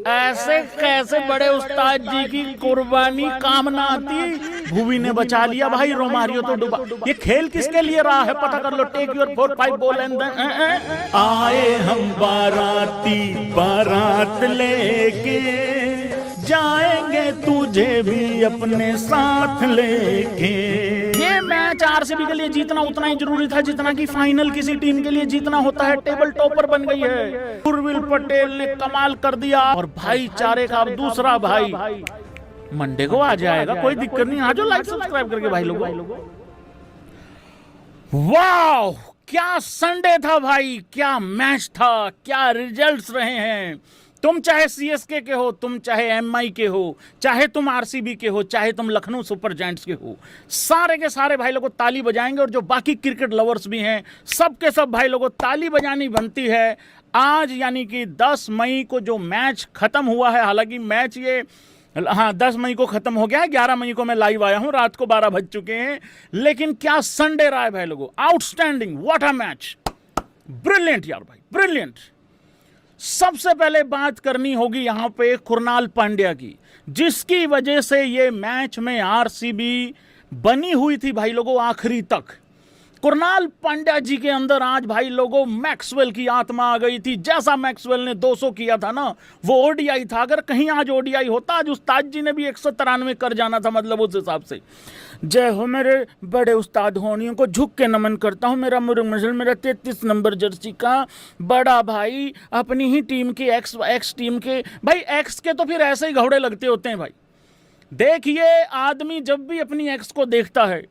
ऐसे कैसे बड़े उस्ताद जी की कुर्बानी काम ना आती। भुवी ने बचा लिया भाई, रोमारियो तो डूबा। ये खेल किसके लिए रहा है पता कर लो। Take your 4-5 ball and then आए हम बाराती, बारात लेके जाएंगे तुझे भी अपने साथ लेके। ये मैच आरसीबी के लिए जीतना उतना ही जरूरी था जितना कि फाइनल किसी टीम के लिए जीतना होता है। टेबल टॉपर बन गई है। उर्विल पटेल ने कमाल कर दिया और भाईचारे का अब दूसरा भाई मंडे को आ जाएगा, कोई दिक्कत नहीं। आ जाओ लाइक सब्सक्राइब करके भाई लोगों। वाह क्या संडे था भाई, क्या मैच था, क्या रिजल्ट्स रहे हैं। तुम चाहे सीएसके के हो, तुम चाहे एमआई के हो, चाहे तुम आरसीबी के हो, चाहे तुम लखनऊ सुपर जायंट्स के हो, सारे के सारे भाई लोगों ताली बजाएंगे। और जो बाकी क्रिकेट लवर्स भी हैं सब के सब भाई लोगों ताली बजानी बनती है। आज यानी कि 10 मई को जो मैच खत्म हुआ है, हालांकि मैच ये 10 मई को खत्म हो गया है, 11 मई को मैं लाइव आया हूं, रात को 12 बज चुके हैं। लेकिन क्या संडे रहा है भाई लोगों, outstanding, what a match, brilliant यार भाई, ब्रिलियंट। सबसे पहले बात करनी होगी यहां पे कुरनाल पांड्या की, जिसकी वजह से ये मैच में आरसीबी बनी हुई थी भाई लोगों आखिरी तक। कुरनाल पांड्या जी के अंदर आज भाई लोगों मैक्सवेल की आत्मा आ गई थी। जैसा मैक्सवेल ने 200 किया था ना, वो ओडीआई था। अगर कहीं आज ओडीआई होता, आज उस्ताद जी ने भी 193 कर जाना था, मतलब उस हिसाब से। जय हो मेरे बड़े उस्ताद होनियों को झुक के नमन करता हूं। मेरा मुर्ग मसल मेरा 33 नंबर जर्सी का बड़ा भाई, अपनी ही टीम के एक्स टीम के भाई। एक्स के तो फिर ऐसे ही घोड़े लगते होते हैं भाई। देखिए आदमी जब भी अपनी एक्स को देखता है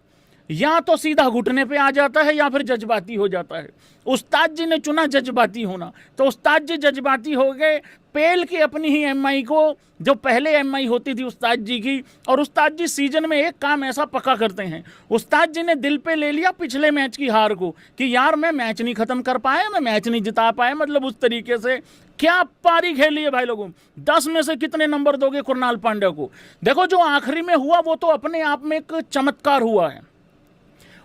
या तो सीधा घुटने पे आ जाता है या फिर जज्बाती हो जाता है। उस्ताद जी ने चुना जज्बाती होना, तो उस्ताद जी जज्बाती हो गए, पेल के अपनी ही एमआई को, जो पहले एमआई होती थी उस्ताद जी की। और उस्ताद जी सीजन में एक काम ऐसा पक्का करते हैं, उस्ताद जी ने दिल पे ले लिया पिछले मैच की हार को कि यार मैं मैच नहीं खत्म कर पाया, मैं मैच नहीं जिता पाया, मतलब उस तरीके से। क्या पारी खेली है भाई लोगों। 10 में से कितने नंबर दोगे कुरनाल पांड्या को। देखो जो आखिरी में हुआ वो तो अपने आप में एक चमत्कार हुआ है,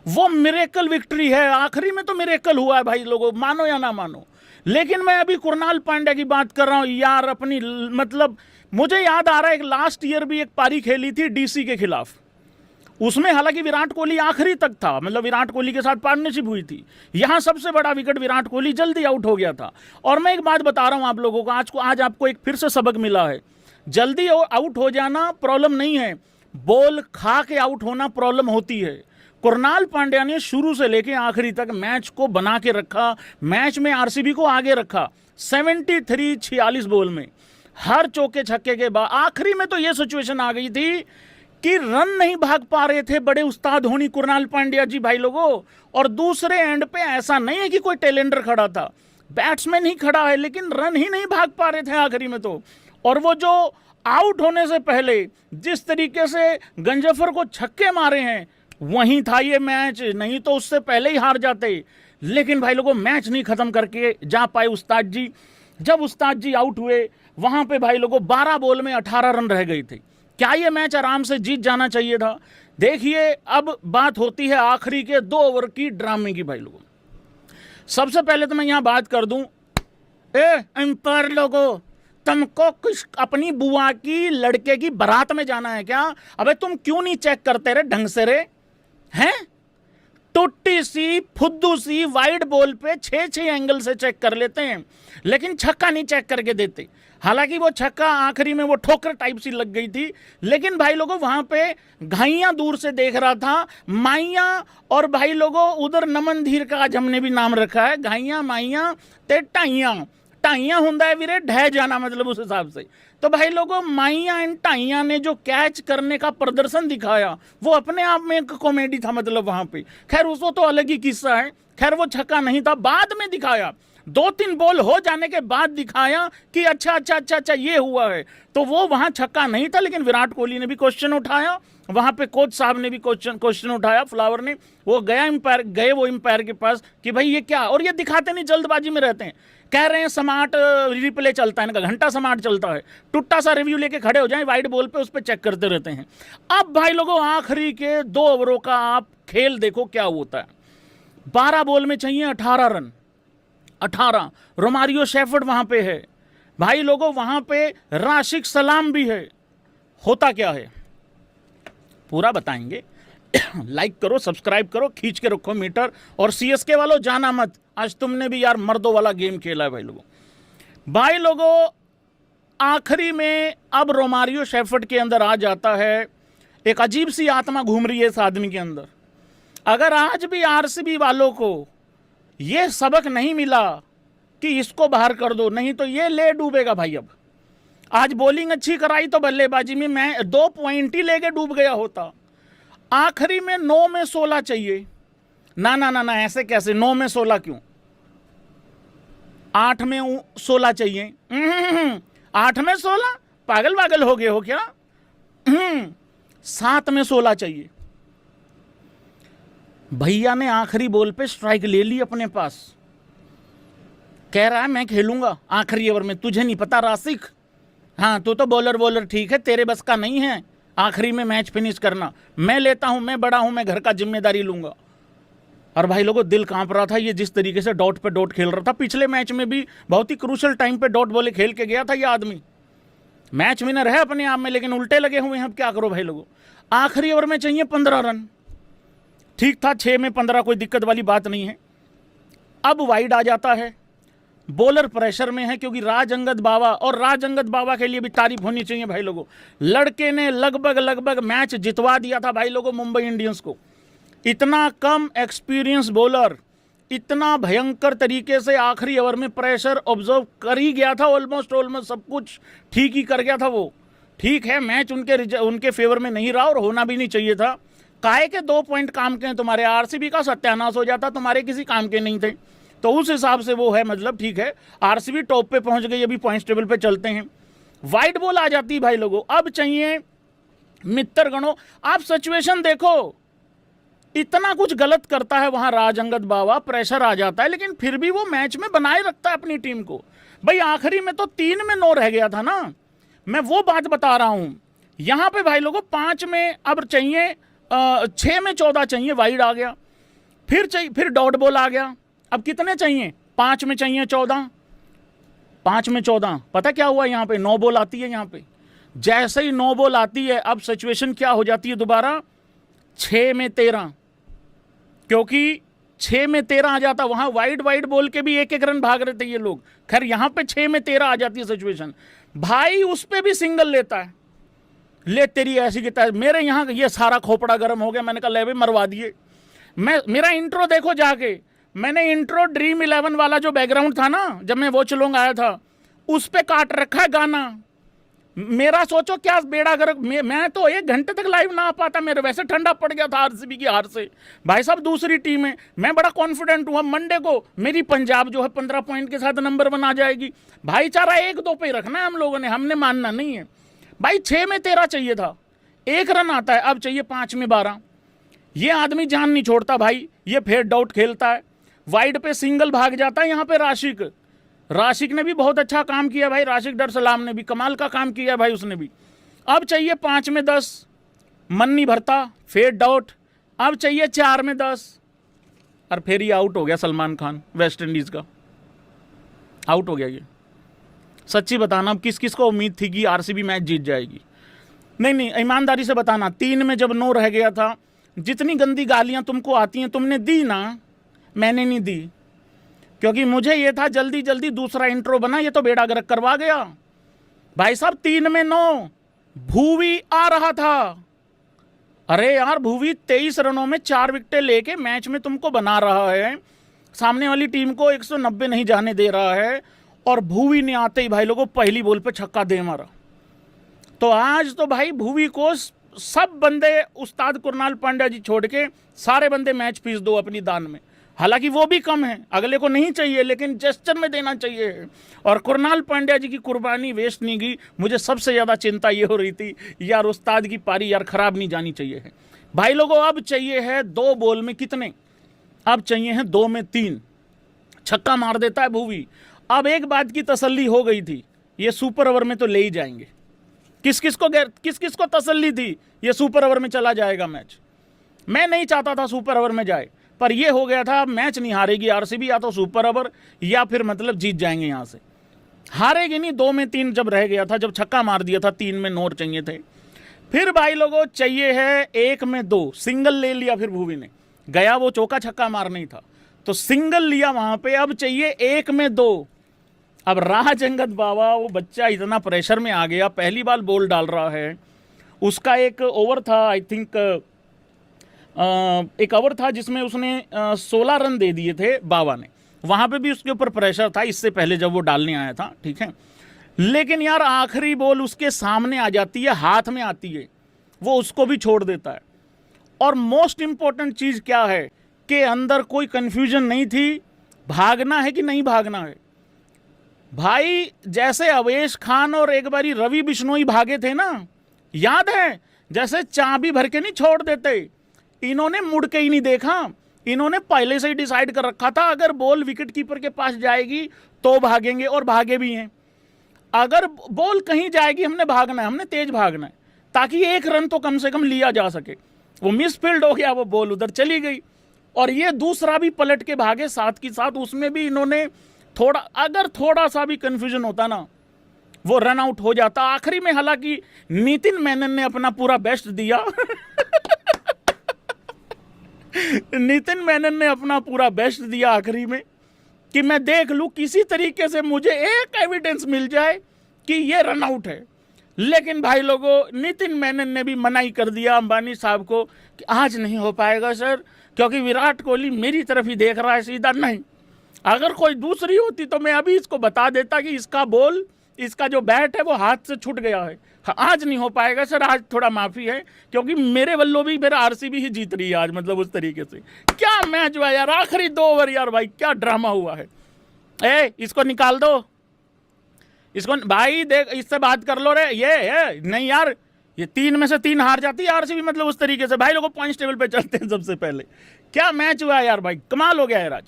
वो मिरेकल विक्ट्री है। आखिरी में तो मिरेकल हुआ है भाई लोगों, मानो या ना मानो। लेकिन मैं अभी कुरनाल पांड्या की बात कर रहा हूं यार। अपनी मतलब मुझे याद आ रहा है एक लास्ट ईयर भी एक पारी खेली थी डीसी के खिलाफ। उसमें हालांकि विराट कोहली आखिरी तक था, मतलब विराट कोहली के साथ पार्टनरशिप हुई थी। यहां सबसे बड़ा विकेट विराट कोहली जल्दी आउट हो गया था। और मैं एक बात बता रहा हूं आप लोगों को, आज आपको एक फिर से सबक मिला है। जल्दी आउट हो जाना प्रॉब्लम नहीं है, बॉल खा के आउट होना प्रॉब्लम होती है। कुरनाल पांड्या ने शुरू से लेकर आखिरी तक मैच को बना के रखा, मैच में आरसीबी को आगे रखा। 73-46 बॉल में हर चौके छक्के के बाद आखिरी में तो यह सिचुएशन आ गई थी कि रन नहीं भाग पा रहे थे बड़े उस्ताद होनी कुरनाल पांड्या जी भाई लोगों। और दूसरे एंड पे ऐसा नहीं है कि कोई टेलेंडर खड़ा था, बैट्समैन ही खड़ा है, लेकिन रन ही नहीं भाग पा रहे थे आखिरी में तो। और वो जो आउट होने से पहले जिस तरीके से गंजफर को छक्के मारे हैं, वहीं था ये मैच, नहीं तो उससे पहले ही हार जाते। लेकिन भाई लोगों मैच नहीं खत्म करके जा पाए उस्ताद जी। जब उस्ताद जी आउट हुए वहां पे भाई लोगों 12 बॉल में 18 रन रह गई थी। क्या ये मैच आराम से जीत जाना चाहिए था। देखिए अब बात होती है आखिरी के 2 ओवर की ड्रामे की भाई लोगों। सबसे पहले तो मैं यहां बात कर दूं, एम्पायर लोगों, तुमको कुछ अपनी बुआ की लड़के की बारात में जाना है क्या। अबे तुम क्यों नहीं चेक करते रे ढंग से रे हैं। टुट्टी सी फुद्दू सी वाइड बॉल पे 6-6 एंगल से चेक कर लेते हैं, लेकिन छक्का नहीं चेक करके देते। हालांकि वो छक्का आखिरी में वो ठोकर टाइप सी लग गई थी, लेकिन भाई लोगों वहां पे घाइयां दूर से देख रहा था, माइया और भाई लोगों उधर नमन धीर का आज हमने भी नाम रखा है, घाइयां माइया ते टाइयां हुंदा है वीरे ढह जाना, मतलब उस हिसाब से। तो भाई लोगों माइया एंड टाइयां ने जो कैच करने का प्रदर्शन दिखाया वो अपने आप में एक कॉमेडी था, मतलब वहां पे। खैर उसको तो अलग ही किस्सा है। खैर वो छक्का नहीं था, बाद में दिखाया, 2-3 बॉल हो जाने के बाद दिखाया कि अच्छा ये हुआ है। तो वो वहां छक्का नहीं था, लेकिन विराट कोहली ने भी क्वेश्चन उठाया, वहां पे कोच साहब ने भी क्वेश्चन उठाया, फ्लावर ने। वो गए वो एम्पायर के पास कि भाई ये क्या, और ये दिखाते नहीं, जल्दबाजी में रहते हैं। कह रहे हैं स्मार्ट रिप्ले चलता है, इनका घंटा स्मार्ट चलता है, टुट्टा सा रिव्यू लेके खड़े हो जाएं वाइड बॉल पे, उस पर चेक करते रहते हैं। अब भाई लोगों आखिरी के 2 ओवरों का आप खेल देखो क्या होता है। 12 बॉल में चाहिए 18 रन, 18। रोमारियो शेफर्ड वहां पे है, भाई लोगों वहां पे राशिक सलाम भी है। होता क्या है पूरा बताएंगे। लाइक करो, सब्सक्राइब करो, खींच के रखो मीटर। और सीएसके वालों जाना मत, आज तुमने भी यार मर्दों वाला गेम खेला है भाई लोगों। आखिरी में अब रोमारियो शेफर्ड के अंदर आ जाता है। एक अजीब सी आत्मा घूम रही है इस आदमी के अंदर। अगर आज भी आरसीबी वालों को यह सबक नहीं मिला कि इसको बाहर कर दो, नहीं तो ये ले डूबेगा भाई। अब आज बॉलिंग अच्छी कराई तो बल्लेबाजी में मैं 2 पॉइंट ही लेके डूब गया होता। आखिरी में 9 में 16 चाहिए। ना ना ना ना, ऐसे कैसे 9 में 16 क्यों? 8 में 16 चाहिए। 8 में 16 पागल पागल हो गए हो क्या? 7 में 16 चाहिए। भैया ने आखिरी बॉल पे स्ट्राइक ले ली अपने पास। कह रहा है मैं खेलूंगा आखिरी ओवर में। तुझे नहीं पता राशिक, हाँ तू तो बॉलर ठीक है, तेरे बस का नहीं है आखिरी में मैच फिनिश करना। मैं लेता हूं, मैं बड़ा हूं, मैं घर का जिम्मेदारी लूंगा। और भाई लोगों दिल कांप रहा था। ये जिस तरीके से डॉट पे डॉट खेल रहा था, पिछले मैच में भी बहुत ही क्रूशल टाइम पे डॉट बॉले खेल के गया था ये आदमी। मैच विनर है अपने आप में, लेकिन उल्टे लगे हुए हैं। अब क्या करो भाई लोगों। आखिरी ओवर में चाहिए 15 रन। ठीक था, 6 में 15 कोई दिक्कत वाली बात नहीं है। अब वाइड आ जाता है। बॉलर प्रेशर में है क्योंकि राज अंगद बावा, और राज अंगद बावा के लिए भी तारीफ होनी चाहिए भाई लोगों। लड़के ने लगभग मैच जितवा दिया था भाई लोगों मुंबई इंडियंस को। इतना कम एक्सपीरियंस बॉलर इतना भयंकर तरीके से आखिरी ओवर में प्रेशर ऑब्जर्व कर ही गया था। ऑलमोस्ट सब कुछ ठीक ही कर गया था वो। ठीक है, मैच उनके फेवर में नहीं रहा और होना भी नहीं चाहिए था। काहे के 2 पॉइंट काम के हैं तुम्हारे? आरसीबी का सत्यानाश हो जाता, तुम्हारे किसी काम के नहीं थे। तो उस हिसाब से वो है, मतलब ठीक है। आरसीबी टॉप पे पहुंच गई, अभी पॉइंट्स टेबल पे चलते हैं। वाइड बॉल आ जाती है भाई लोगों। अब चाहिए मित्र गणों। आप सिचुएशन देखो, इतना कुछ गलत करता है वहां राज अंगद बावा, प्रेशर आ जाता है, लेकिन फिर भी वो मैच में बनाए रखता है अपनी टीम को। भाई आखिरी में तो 3 में 9 रह गया था ना, मैं वो बात बता रहा हूं। यहां पे भाई लोगों 5 में अब चाहिए 6 में 14 चाहिए, वाइड आ गया। फिर चाहिए, फिर डॉट बॉल आ गया। अब कितने चाहिए? 5 में चाहिए 14। 5 में 14 पता क्या हुआ? यहाँ पे 9 बॉल आती है। यहाँ पे जैसे ही 9 बॉल आती है, अब सिचुएशन क्या हो जाती है दोबारा? 6 में 13, क्योंकि 6 में 13 आ जाता। वहां वाइड बोल के भी 1-1 रन भाग रहे थे ये लोग। खैर यहां पे 6 में 13 आ जाती है सिचुएशन। भाई उस पे भी सिंगल लेता है। ले तेरी ऐसी की मेरे यहाँ ये सारा खोपड़ा गर्म हो गया। मैंने कहा ले भाई मरवा दिए। मेरा इंट्रो देखो जाके, मैंने इंट्रो ड्रीम 11 वाला जो बैकग्राउंड था ना, जब मैं वो चलोंग आया था, उस पे काट रखा है गाना मेरा। सोचो क्या बेड़ा गर्क। मैं तो 1 घंटे तक लाइव ना आ पाता, मेरे वैसे ठंडा पड़ गया था आरसीबी की हार से। भाई साहब दूसरी टीम है, मैं बड़ा कॉन्फिडेंट हूँ। मंडे को मेरी पंजाब जो है 15 पॉइंट के साथ नंबर 1 आ जाएगी। भाईचारा 1-2 पे रखना है हम लोगों ने, हमने मानना नहीं है भाई। 6 में 13 चाहिए था, 1 रन आता है। अब चाहिए 5 में 12। ये आदमी जान नहीं छोड़ता भाई। ये फिर डाउट खेलता है, वाइड पे सिंगल भाग जाता है। यहाँ पे राशिक ने भी बहुत अच्छा काम किया भाई। राशिक डर सलाम ने भी कमाल का काम किया भाई, उसने भी। अब चाहिए 5 में 10, मन नहीं भरता, फिर डाउट। अब चाहिए 4 में 10, और फिर ये आउट हो गया। सलमान खान वेस्ट इंडीज का आउट हो गया। ये सच्ची बताना, अब किस किस को उम्मीद थी कि आरसीबी मैच जीत जाएगी? नहीं, ईमानदारी से बताना। 3 में जब 9 रह गया था, जितनी गंदी गालियां तुमको आती हैं तुमने दी ना, मैंने नहीं दी, क्योंकि मुझे ये था जल्दी जल्दी दूसरा इंट्रो बना। ये तो बेड़ा गर्क करवा गया भाई साहब। 3 में 9 भूवी आ रहा था। अरे यार भूवी 23 रनों में 4 विकेटें लेके मैच में तुमको बना रहा है, सामने वाली टीम को 190 नहीं जाने दे रहा है। और भूवी ने आते ही भाई लोगों पहली बॉल पे छक्का दे मारा। तो आज तो भाई भूवी को सब बंदे, उस्ताद कुरनाल पांड्या जी छोड़ के सारे बंदे मैच फीस दो अपनी दान में। हालांकि वो भी कम है, अगले को नहीं चाहिए, लेकिन जेस्चर में देना चाहिए। और कुरनाल पांड्या जी की कुर्बानी वेस्ट नहीं गई। मुझे सबसे ज़्यादा चिंता ये हो रही थी यार, उस्ताद की पारी यार खराब नहीं जानी चाहिए है भाई लोगों। अब चाहिए है 2 बॉल में कितने? अब चाहिए है 2 में 3। छक्का मार देता है भूवी। अब एक बात की तसल्ली हो गई थी, ये सुपर ओवर में तो ले ही जाएंगे। किस किस को तसल्ली थी ये सुपर ओवर में चला जाएगा मैच? मैं नहीं चाहता था सुपर ओवर में जाए, पर ये हो गया था। मैच नहीं हारेगी आरसीबी, या तो सुपर ओवर या फिर मतलब जीत जाएंगे यहाँ से। हारेगी नहीं, 2 में 3 जब रह गया था, जब छक्का मार दिया था, 3 में 9 चाहिए थे। फिर भाई लोगों चाहिए है 1 में 2, सिंगल ले लिया फिर भुवी ने, गया वो चौका छक्का मारना ही था तो सिंगल लिया वहां पे, अब चाहिए 1 में 2। अब राजअंगद बाबा वो बच्चा इतना प्रेशर में आ गया, पहली बार बॉल डाल रहा है, उसका एक ओवर था आई थिंक, एक ओवर था जिसमें उसने 16 रन दे दिए थे बाबा ने, वहां पे भी उसके ऊपर प्रेशर था इससे पहले जब वो डालने आया था, ठीक है। लेकिन यार आखिरी बॉल उसके सामने आ जाती है, हाथ में आती है, वो उसको भी छोड़ देता है। और मोस्ट इंपॉर्टेंट चीज क्या है कि अंदर कोई कंफ्यूजन नहीं थी, भागना है कि नहीं भागना है। भाई जैसे अवेश खान और एक बारी रवि बिश्नोई भागे थे ना, याद है, जैसे चाबी भर के नहीं छोड़ देते, इन्होंने मुड़ के ही नहीं देखा, इन्होंने पहले से ही डिसाइड कर रखा था अगर बॉल विकेट कीपर के पास जाएगी तो भागेंगे, और भागे भी हैं। अगर बॉल कहीं जाएगी हमने भागना है, हमने तेज भागना है ताकि 1 रन तो कम से कम लिया जा सके। वो मिसफील्ड हो गया, वो बॉल उधर चली गई, और ये दूसरा भी पलट के भागे साथ की साथ, उसमें भी इन्होंने अगर थोड़ा सा भी कंफ्यूजन होता ना वो रन आउट हो जाता। आखिरी में हालांकि नितिन मेनन ने अपना पूरा बेस्ट दिया नितिन मेनन ने अपना पूरा बेस्ट दिया आखिरी में कि मैं देख लूं किसी तरीके से मुझे एक एविडेंस मिल जाए कि ये रन आउट है। लेकिन भाई लोगों नितिन मेनन ने भी मनाही कर दिया अंबानी साहब को कि आज नहीं हो पाएगा सर, क्योंकि विराट कोहली मेरी तरफ ही देख रहा है सीधा। नहीं, अगर कोई दूसरी होती तो मैं अभी इसको बता देता कि इसका बॉल, इसका जो बैट है वो हाथ से छूट गया है। आज नहीं हो पाएगा सर, आज थोड़ा माफी है, क्योंकि मेरे वल्लों भी मेरा आरसीबी ही जीत रही है आज, मतलब उस तरीके से। क्या मैच हुआ यार, आखिरी 2 ओवर यार भाई, क्या ड्रामा हुआ है। इसको निकाल दो, इसको भाई देख, इससे बात कर लो रे। ये नहीं यार, ये 3 में से 3 हार जाती है आरसीबी, मतलब उस तरीके से। भाई लोगों पॉइंट्स टेबल पे चलते हैं सबसे पहले। क्या मैच हुआ यार भाई, कमाल हो गया यार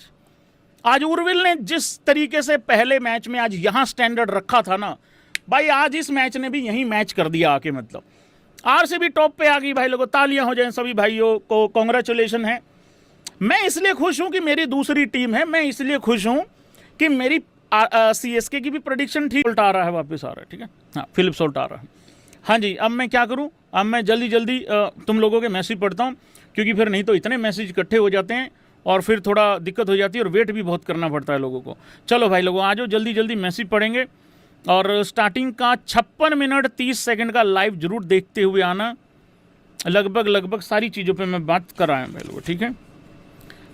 आज उर्विल ने जिस तरीके से पहले मैच में आज यहां स्टैंडर्ड रखा था ना भाई, आज इस मैच ने भी यही मैच कर दिया आके, मतलब आरसीबी टॉप पे आ गई। भाई लोगों तालियां हो जाएं सभी भाइयों को, कांग्रेचुलेशन है। मैं इसलिए खुश हूं कि मेरी दूसरी टीम है, मैं इसलिए खुश हूं कि मेरी सीएसके की भी प्रेडिक्शन ठीक, उल्टा आ रहा है, वापस आ रहा है, ठीक है। हाँ, फिलिप्स उल्टा आ रहा है। हाँ जी, अब मैं क्या करूं, अब मैं जल्दी जल्दी तुम लोगों के मैसेज पढ़ता हूं, क्योंकि फिर नहीं तो इतने मैसेज इकट्ठे हो जाते हैं और फिर थोड़ा दिक्कत हो जाती है और वेट भी बहुत करना पड़ता है लोगों को। चलो भाई लोगों, आ जाओ जल्दी जल्दी मैसेज पढ़ेंगे, और स्टार्टिंग का 56 मिनट 30 सेकंड का लाइव जरूर देखते हुए आना। लगभग सारी चीज़ों पे मैं बात कर रहा हूँ भाई लोगों, ठीक है।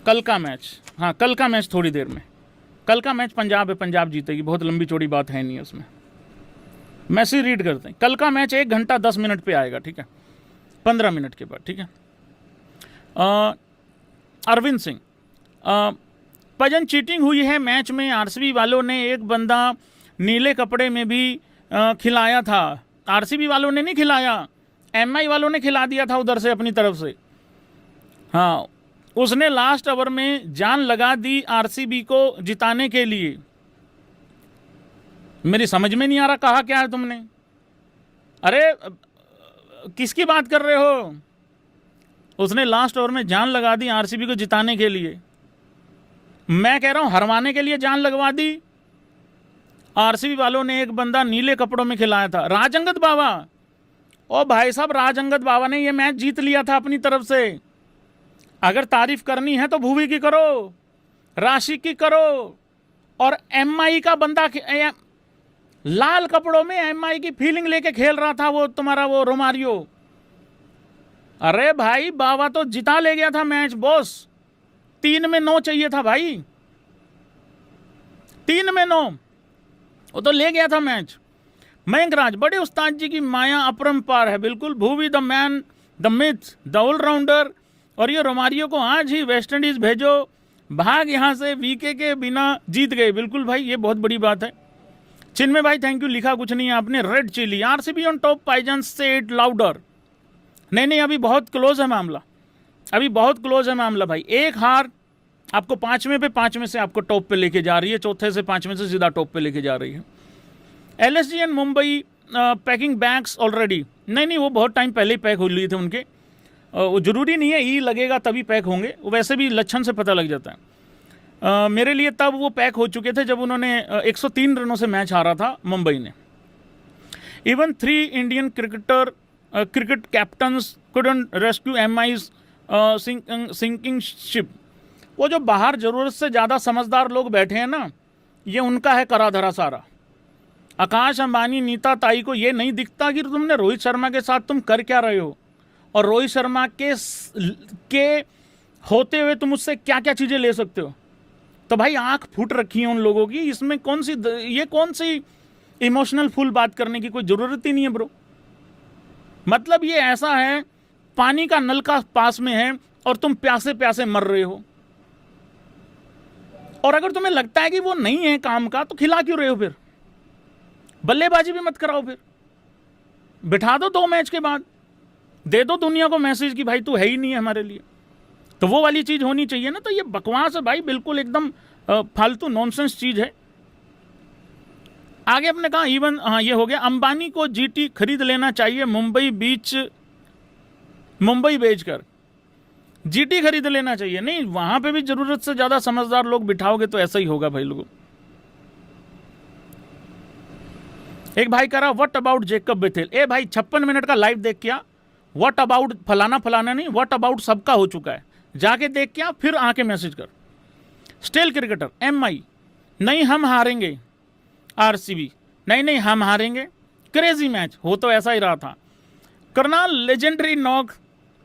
कल का मैच, हाँ कल का मैच थोड़ी देर में, कल का मैच पंजाब है, पंजाब जीतेगी, बहुत लंबी चौड़ी बात है नहीं उसमें। मैसेज रीड करते हैं। कल का मैच 1 घंटा 10 मिनट पे आएगा, ठीक है, 15 मिनट के बाद, ठीक है। अरविंद सिंह, पजन चीटिंग हुई है मैच में, आरसीबी वालों ने एक बंदा नीले कपड़े में भी खिलाया था। आरसीबी वालों ने नहीं खिलाया, एमआई वालों ने खिला दिया था उधर से अपनी तरफ से। हाँ, उसने लास्ट ओवर में जान लगा दी आरसीबी को जिताने के लिए। मेरी समझ में नहीं आ रहा, कहा क्या है तुमने? अरे किसकी बात कर रहे हो? उसने लास्ट ओवर में जान लगा दी आरसीबी को जिताने के लिए। मैं कह रहा हूं हरवाने के लिए जान लगवा दी। आरसीबी वालों ने एक बंदा नीले कपड़ों में खिलाया था, राजअंगद बाबा। ओ भाई साहब, राजअंगद बाबा ने ये मैच जीत लिया था अपनी तरफ से। अगर तारीफ करनी है तो भुवी की करो, राशि की करो, और एमआई का बंदा लाल कपड़ों में एमआई की फीलिंग लेके खेल रहा था, वो तुम्हारा वो रोमारियो। अरे भाई बाबा तो जिता ले गया था मैच बॉस, 3 में 9 चाहिए था भाई, 3 में 9, वो तो ले गया था मैच। मयंक राज, बड़े उस्ताद जी की माया अपरंपार है, बिल्कुल। Bhuvi the man, the myth, the allrounder. और ये रोमारियो को आज ही वेस्ट इंडीज भेजो, भाग यहां से, वीके के बिना जीत गए। बिल्कुल भाई, ये बहुत बड़ी बात है। चिन्मय भाई थैंक यू, लिखा कुछ नहीं है आपने। Red chilli, RCB on top, पाइजन से इट लाउडर। नहीं, अभी बहुत क्लोज है मामला, अभी बहुत क्लोज है मामला भाई। एक हार आपको 5वें से आपको टॉप पे लेके जा रही है, चौथे से 5वें से सीधा टॉप पे लेके जा रही है। LSG and Mumbai packing bags already. नहीं, वो बहुत टाइम पहले ही पैक हो लिए थे उनके। वो जरूरी नहीं है ई लगेगा तभी पैक होंगे, वो वैसे भी लक्षण से पता लग जाता है। मेरे लिए तब वो पैक हो चुके थे जब उन्होंने 103 रनों से मैच हारा था मुंबई ने। Even 3 Indian cricket captains couldn't rescue MI's sinking ship. वो जो बाहर जरूरत से ज़्यादा समझदार लोग बैठे हैं ना, ये उनका है करा धरा सारा। आकाश अंबानी, नीता ताई को ये नहीं दिखता कि तुमने रोहित शर्मा के साथ तुम कर क्या रहे हो, और रोहित शर्मा के होते हुए तुम उससे क्या क्या चीज़ें ले सकते हो। तो भाई आंख फूट रखी है उन लोगों की, इसमें कौन सी इमोशनल फुल बात करने की कोई ज़रूरत ही नहीं है ब्रो। मतलब ये ऐसा है, पानी का नल का पास में है और तुम प्यासे प्यासे मर रहे हो, और अगर तुम्हें लगता है कि वो नहीं है काम का तो खिला क्यों रहे हो फिर? बल्लेबाजी भी मत कराओ, फिर बिठा दो 2 मैच के बाद, दे दो दुनिया को मैसेज कि भाई तू है ही नहीं है हमारे लिए। तो वो वाली चीज होनी चाहिए ना। तो ये बकवास है भाई, बिल्कुल एकदम फालतू नॉनसेंस चीज है। आगे अपने कहा इवन, हाँ ये हो गया, अंबानी को जीटी खरीद लेना चाहिए, मुंबई बेचकर जीटी खरीद लेना चाहिए। नहीं, वहां पे भी जरूरत से ज्यादा समझदार लोग बिठाओगे तो ऐसा ही होगा भाई लोगों। एक भाई कह रहा व्हाट अबाउट जेकब बेथेल। ए भाई 56 मिनट का लाइव देख क्या, व्हाट अबाउट फलाना नहीं, व्हाट अबाउट सबका हो चुका है, जाके देख क्या, फिर आके मैसेज कर। स्टिल क्रिकेटर एमआई, नहीं हम हारेंगे, आरसीबी नहीं हम हारेंगे, क्रेजी मैच हो तो ऐसा ही रहा था। Karnal legendary knock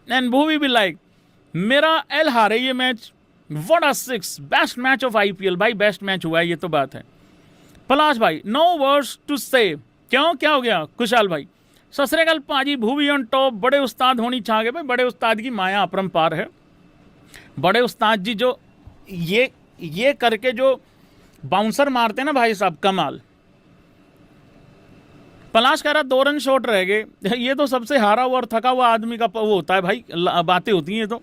and Bhuvi भी लाइक, मेरा एल हारे ये match, what a 6 best match of IPL. भाई बेस्ट मैच हुआ है, ये तो बात है। पलाश भाई नो वर्ड्स टू से, क्यों क्या हो गया? कुशाल भाई ससरेगल पाजी, भूवी ऑन टॉप, बड़े उस्ताद होनी चाहिए भाई, बड़े उस्ताद की माया अपरंपार है। बड़े उस्ताद जी जो ये करके जो बाउंसर मारते हैं ना भाई साहब, कमाल। पलाश कह रहा 2 रन शॉर्ट रह गए, ये तो सबसे हारा हुआ और थका हुआ आदमी का वो होता है भाई, बातें होती हैं। तो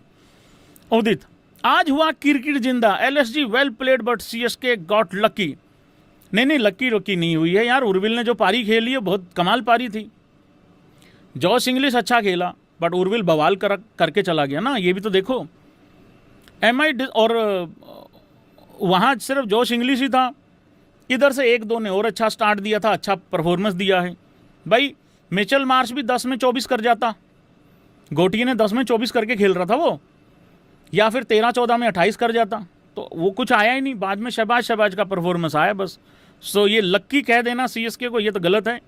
उदित, आज हुआ क्रिकेट जिंदा, LSG well played but CSK got lucky. नहीं लकी नहीं हुई है यार, उर्विल ने जो पारी खेली है बहुत कमाल पारी थी। जॉश इंग्लिश अच्छा खेला बट उर्विल बवाल करके चला गया ना, ये भी तो देखो। एमआई और वहाँ सिर्फ जॉश इंग्लिश ही था, इधर से 1-2 ने और अच्छा स्टार्ट दिया था, अच्छा परफॉर्मेंस दिया है भाई। मिचेल मार्श भी 10 में 24 कर जाता, गोटी ने 10 में 24 करके खेल रहा था वो, या फिर 13-14 में 28 कर जाता, तो वो कुछ आया ही नहीं। बाद में शहबाज का परफॉर्मेंस आया बस। सो ये लक्की कह देना सीएसके को, ये तो गलत है।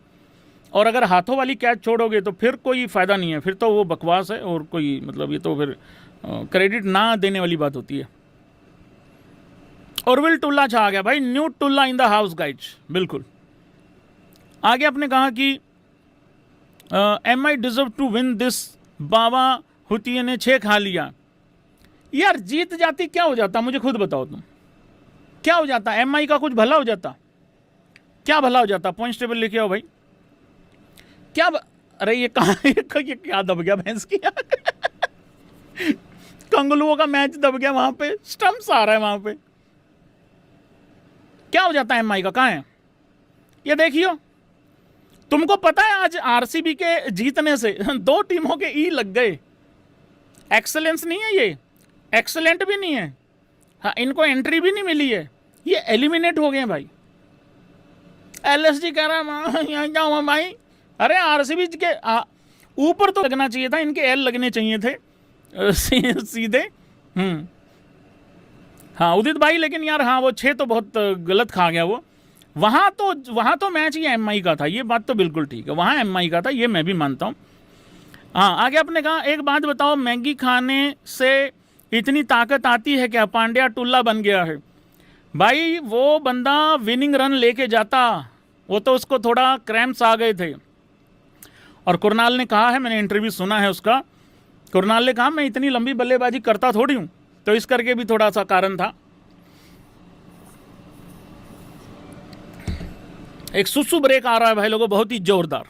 और अगर हाथों वाली कैच छोड़ोगे तो फिर कोई फ़ायदा नहीं है, फिर तो वो बकवास है, और कोई मतलब ये तो फिर क्रेडिट ना देने वाली बात होती है। उर्विल टुल्ला छा गया भाई, न्यू टुल्ला इन द हाउस गाइड्स, बिल्कुल। आगे आपने कहा कि MI deserve to win this, बाबा हुतिये ने 6 खा लिया। यार जीत जाती क्या हो जाता, मुझे खुद बताओ तुम, क्या हो जाता? एमआई का कुछ भला हो जाता? क्या भला हो जाता? पॉइंट्स टेबल लेके आओ भाई। क्या अरे ये कहाँ ये क्या दब गया भैंस की कंगलुओं का मैच दब गया वहां पे, स्टंप्स आ रहा है वहां पे। क्या हो जाता है एमआई का? कहाँ है ये? देखियो, तुमको पता है आज आरसीबी के जीतने से 2 टीमों के ई लग गए। एक्सेलेंस नहीं है ये, एक्सेलेंट भी नहीं है, हाँ इनको एंट्री भी नहीं मिली है, ये एलिमिनेट हो गए भाई। एलएसजी कह रहा है यहाँ जाऊँ भाई, अरे आरसीबी के ऊपर तो लगना चाहिए था, इनके एल लगने चाहिए थे सीधे। हाँ उदित भाई, लेकिन यार हाँ वो 6 तो बहुत गलत खा गया वो। वहाँ तो मैच ही एमआई का था, ये बात तो बिल्कुल ठीक है, वहाँ एमआई का था, ये मैं भी मानता हूँ। हाँ आगे आपने कहा एक बात बताओ, मैगी खाने से इतनी ताकत आती है क्या? पांड्या टुल्ला बन गया है भाई, वो बंदा विनिंग रन लेके जाता, वो तो उसको थोड़ा क्रैम्प्स आ गए थे। और कुरनाल ने कहा है, मैंने इंटरव्यू सुना है उसका, कुरनाल ने कहा मैं इतनी लंबी बल्लेबाजी करता थोड़ी हूँ, तो इस करके भी थोड़ा सा कारण था। एक सुसु ब्रेक आ रहा है भाई लोगों, बहुत ही जोरदार,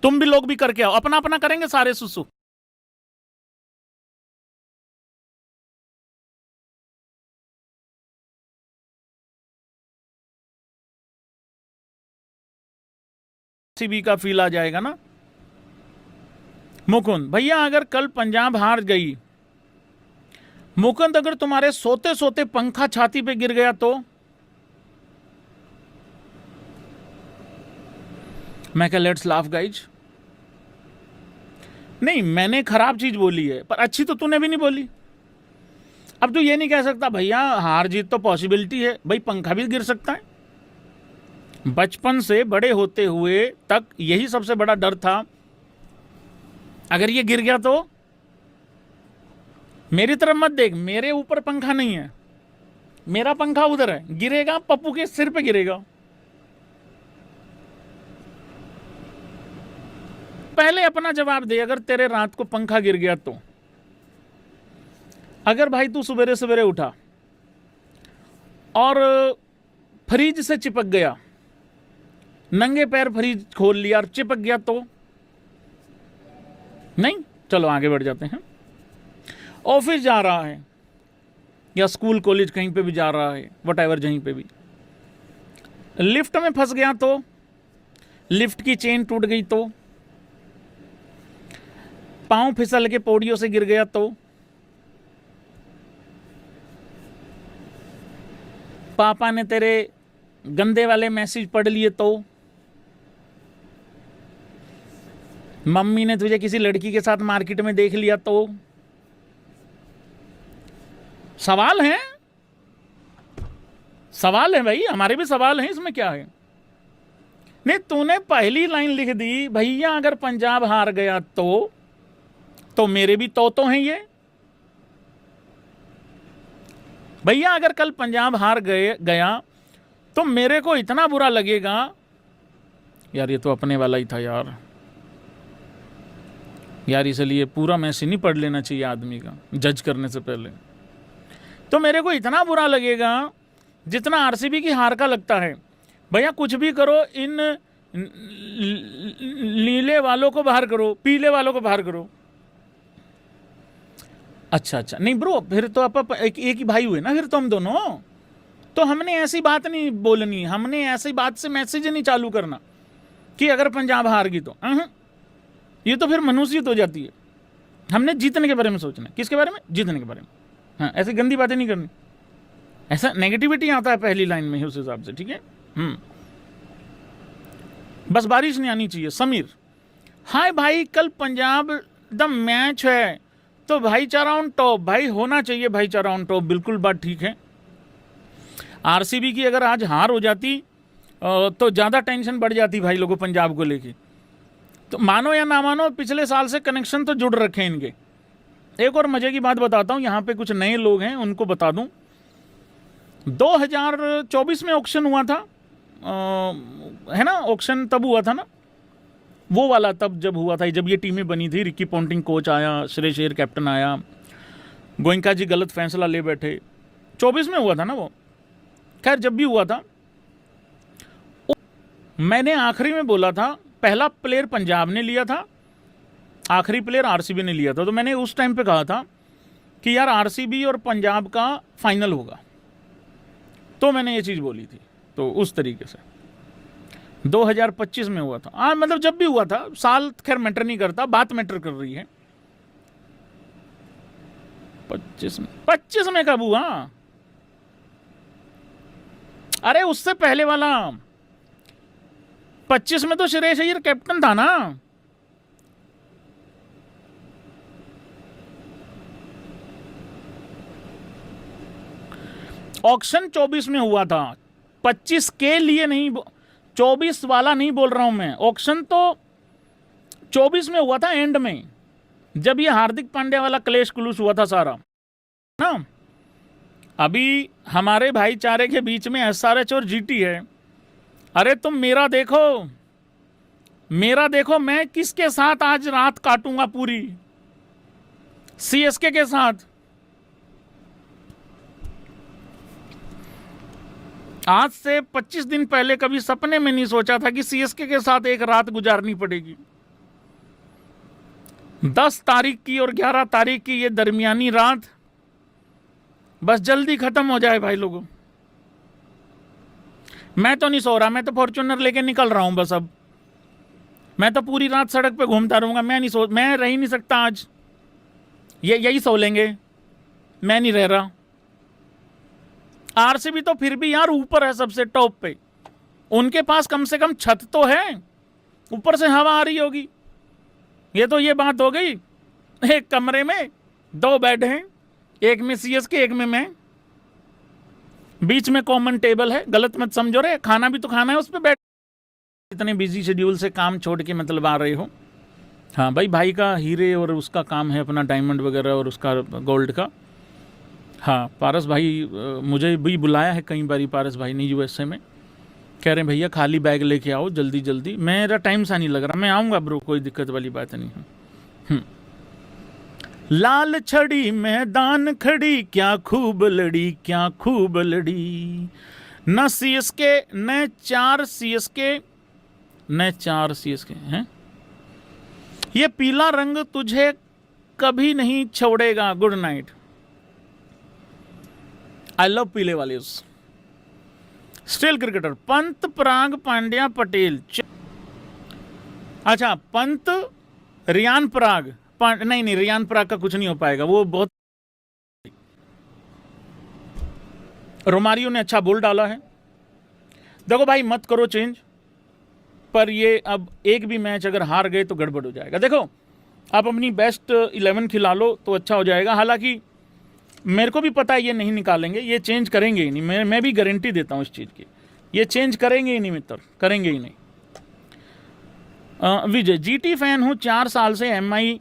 तुम भी लोग भी करके आओ, अपना अपना करेंगे सारे सुसु। सीबी का फील आ जाएगा ना। मुकुंद भैया, अगर कल पंजाब हार गई मुकुंद अगर तुम्हारे सोते सोते पंखा छाती पे गिर गया तो? मैं क्या लेट्स लाफ गाइज। नहीं, मैंने खराब चीज बोली है, पर अच्छी तो तूने भी नहीं बोली। अब तू ये नहीं कह सकता भैया हार जीत तो पॉसिबिलिटी है, भाई पंखा भी गिर सकता है। बचपन से बड़े होते हुए तक यही सबसे बड़ा डर था, अगर ये गिर गया तो। मेरी तरफ मत देख, मेरे ऊपर पंखा नहीं है, मेरा पंखा उधर है, गिरेगा पप्पू के सिर पे गिरेगा। पहले अपना जवाब दे, अगर तेरे रात को पंखा गिर गया तो? अगर भाई तू सवेरे सवेरे उठा और फ्रिज से चिपक गया, नंगे पैर फ्रिज खोल लिया और चिपक गया तो? नहीं, चलो आगे बढ़ जाते हैं। ऑफिस जा रहा है या स्कूल कॉलेज कहीं पे भी जा रहा है, वटएवर जहीं पे भी, लिफ्ट में फंस गया तो? लिफ्ट की चेन टूट गई तो? पांव फिसल के पौड़ियों से गिर गया तो? पापा ने तेरे गंदे वाले मैसेज पढ़ लिए तो? मम्मी ने तुझे किसी लड़की के साथ मार्केट में देख लिया तो? सवाल है, सवाल है भाई, हमारे भी सवाल हैं, इसमें क्या है। नहीं, तूने पहली लाइन लिख दी भैया अगर पंजाब हार गया तो मेरे भी तो हैं ये। भैया अगर कल पंजाब हार गया तो मेरे को इतना बुरा लगेगा। यार ये तो अपने वाला ही था यार इसलिए पूरा मैसेज नहीं पढ़ लेना चाहिए आदमी का जज करने से पहले। तो मेरे को इतना बुरा लगेगा जितना आरसीबी की हार का लगता है। भैया कुछ भी करो, इन नीले वालों को बाहर करो, पीले वालों को बाहर करो। अच्छा, नहीं ब्रो, फिर तो आप एक ही भाई हुए ना फिर तो हम दोनों। तो हमने ऐसी बात नहीं बोलनी, हमने ऐसी बात से मैसेज नहीं चालू करना कि अगर पंजाब हार गई तो। ये तो फिर मनुष्यत हो जाती है। हमने जीतने के बारे में सोचना है। किसके बारे में? जीतने के बारे में। हाँ, ऐसी गंदी बातें नहीं करनी, ऐसा नेगेटिविटी आता है पहली लाइन में ही उस हिसाब से, ठीक है। बस बारिश नहीं आनी चाहिए। समीर, हाय भाई, कल पंजाब द मैच है तो भाईचारा ऑन टॉप। भाई होना चाहिए भाईचारा ऑन टॉप, बिल्कुल बात ठीक है। आरसीबी की अगर आज हार हो जाती तो ज़्यादा टेंशन बढ़ जाती भाई लोगों पंजाब को लेके। तो मानो या ना मानो, पिछले साल से कनेक्शन तो जुड़ रखे हैं इनके। एक और मजे की बात बताता हूँ, यहाँ पे कुछ नए लोग हैं उनको बता दूँ। 2024 में ऑक्शन हुआ था, है ना, ऑक्शन तब हुआ था ना, वो वाला तब जब हुआ था, जब ये टीमें बनी थी। रिकी पॉन्टिंग कोच आया, श्रेयस अय्यर कैप्टन आया, गोयनका जी गलत फैसला ले बैठे। 24 में हुआ था ना वो। खैर जब भी हुआ था, मैंने आखिरी में बोला था पहला प्लेयर पंजाब ने लिया था, आखिरी प्लेयर आरसीबी ने लिया था। तो मैंने उस टाइम पे कहा था कि यार आरसीबी और पंजाब का फाइनल होगा, तो मैंने ये चीज़ बोली थी। तो उस तरीके से 2025 में हुआ था। हाँ, मतलब जब भी हुआ था, साल खैर मैटर नहीं करता, बात मैटर कर रही है। 25 में कब हुआ? अरे उससे पहले वाला 25 में तो श्रेयस अय्यर कैप्टन था ना। ऑक्शन 24 में हुआ था, 25 के लिए नहीं, 24 वाला नहीं बोल रहा हूं मैं। ऑक्शन तो 24 में हुआ था, एंड में, जब ये हार्दिक पांड्या वाला क्लेश कुलूस हुआ था सारा ना। अभी हमारे भाईचारे के बीच में एसआरएच और जीटी है। अरे तुम मेरा देखो, मैं किसके साथ आज रात काटूंगा पूरी? सीएसके के साथ। आज से 25 दिन पहले कभी सपने में नहीं सोचा था कि सीएसके के साथ एक रात गुजारनी पड़ेगी। 10 तारीख की और 11 तारीख की ये दरमियानी रात बस जल्दी खत्म हो जाए भाई लोगों। मैं तो नहीं सो रहा, मैं तो फॉर्च्यूनर लेके निकल रहा हूं बस। अब मैं तो पूरी रात सड़क पे घूमता रहूंगा। मैं रह ही नहीं सकता आज। यही सो लेंगे, मैं नहीं रह रहा। आरसीबी तो फिर भी यार ऊपर है सबसे टॉप पे, उनके पास कम से कम छत तो है, ऊपर से हवा आ रही होगी। ये तो ये बात हो गई, एक कमरे में 2 बेड हैं, एक में सीएसके एक में मैं, बीच में कॉमन टेबल है, गलत मत समझो रे, खाना भी तो खाना है उस पर बैठ, इतने बिजी शेड्यूल से काम छोड़ के मतलब आ रहे हो। हाँ भाई, भाई का हीरे और उसका काम है अपना डायमंड वगैरह और उसका गोल्ड का। हाँ पारस भाई मुझे भी बुलाया है कई बारी, पारस भाई ने यूएसए में, कह रहे हैं भैया खाली बैग लेके आओ जल्दी जल्दी। मेरा टाइम सा नहीं लग रहा, मैं आऊँगा ब्रो, कोई दिक्कत वाली बात नहीं है। लाल छड़ी मैदान खड़ी, क्या खूब लड़ी क्या खूब लड़ी, न सीएसके न 4 सीएसके न 4 सीएसके हैं, ये पीला रंग तुझे कभी नहीं छोड़ेगा। गुड नाइट, आई लव पीले वाले। स्टिल क्रिकेटर पंत पराग पांड्या पटेल, अच्छा पंत रियान पराग, नहीं रियान पराग का कुछ नहीं हो पाएगा, वो बहुत, रोमारियो ने अच्छा बोल डाला है। देखो भाई मत करो चेंज, पर ये अब एक भी मैच अगर हार गए तो गड़बड़ हो जाएगा। देखो आप अपनी बेस्ट 11 खिला लो तो अच्छा हो जाएगा, हालांकि मेरे को भी पता है ये नहीं निकालेंगे, ये चेंज करेंगे ही नहीं, मैं भी गारंटी देता हूँ इस चीज़ की, ये चेंज करेंगे ही नहीं मित्र, करेंगे ही नहीं। विजय जीटी फैन हूँ 4 साल से, एमआई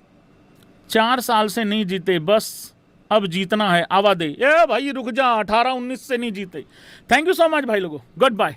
4 साल से नहीं जीते, बस अब जीतना है, आवा दे। ए भाई रुक जा, 18-19 से नहीं जीते। थैंक यू सो मच भाई लोगों, गुड बाय।